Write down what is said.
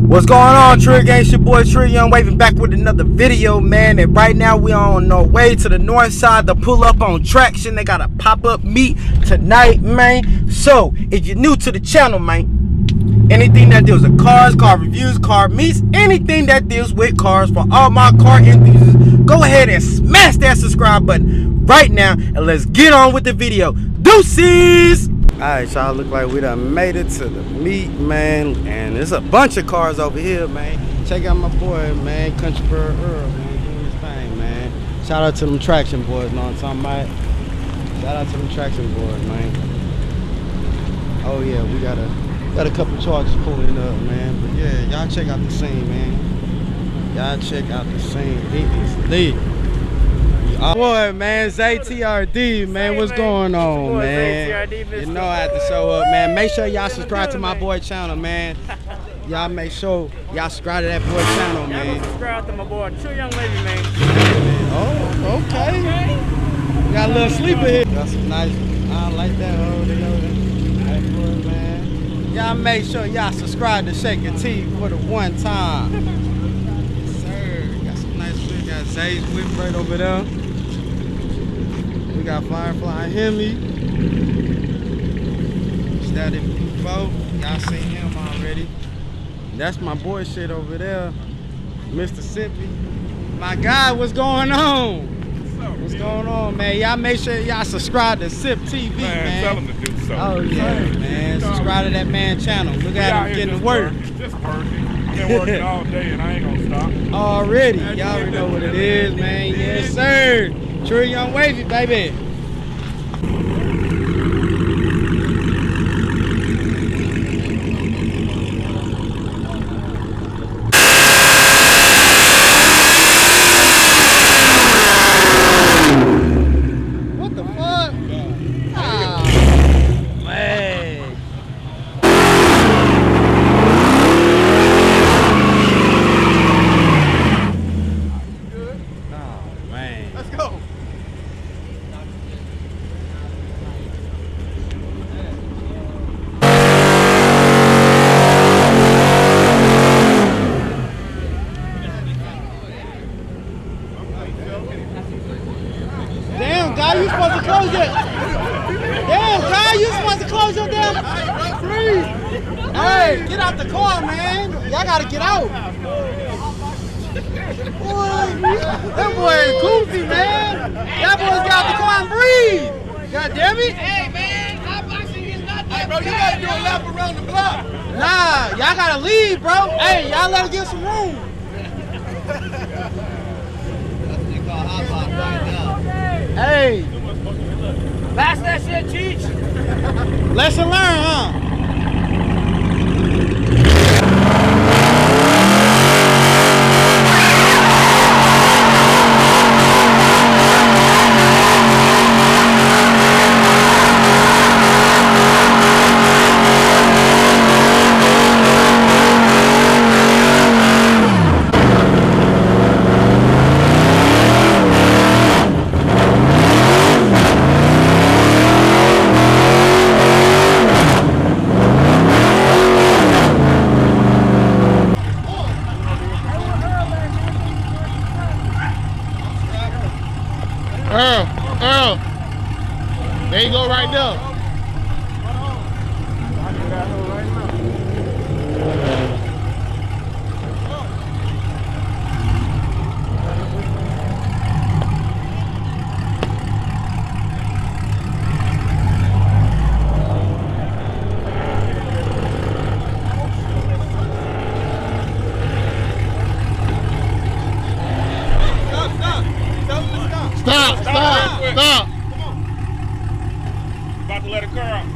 What's going on, TRILLGANG? It's your boy TRILLGANG, waving back with another video, man. And right now we are on our way to the north side to pull up on Traction. They got a pop-up meet tonight, man. So if you're new to the channel, man, anything that deals with cars, car reviews, car meets, anything that deals with cars for all my car enthusiasts, go ahead and smash that subscribe button right now and let's get on with the video. Deuces! Alright, y'all, look like we done made it to the meet, man. And there's a bunch of cars over here, man. Check out my boy, man, Country Bird Earl, man, doing his thing, man. Shout out to them Traction boys, know what I'm talking about? Shout out to them Traction boys, man. Oh yeah, we got a couple charges pulling up, man. But yeah, y'all check out the scene, man. Y'all check out the scene. It is lit. Boy, man, ATRD, man, what's going on, man? You know I have to show up, man. Make sure y'all subscribe to my boy channel, man. Y'all make sure y'all subscribe to that boy channel, man. Y'all subscribe to my boy, TRILLGANG, man. Oh, okay. Got a little sleeper here. Got some nice, I like that, man. Y'all make sure y'all subscribe to Shake Your Teeth for the one time. Yes, sir. Got some nice whip. Got Zay's whip right over there. We got Firefly Hemi. Static Blue. Y'all seen him already. That's my boy shit over there. Mississippi. My guy, what's going on? What's going on, man? Y'all make sure y'all subscribe to SIP TV, man. Tell him to do something. Oh, yeah, man. Subscribe to that man channel. Look at him getting to work. Just working. Been working all day and I ain't gonna stop. Already. Y'all already know what it is, man. Yes, sir. TRILLGANG wavy, baby. What the fuck? Ah, man. Oh, man. Let's go. Damn, guy, you supposed to close it. Damn, guy, you supposed to close your damn. Please. Hey, get out the car, man. Y'all gotta get out. Boy, that boy is goofy, man. Y'all boys get out the car and breathe. God damn it. Hey, man, I'm boxing is not that Bro, you gotta do a lap around the block. Nah, y'all gotta leave, bro. Hey, y'all let her get some room. Hey, Pass that shit, Cheech. lesson learned, huh? Earl, there you go right there. Stop. About to let a car out.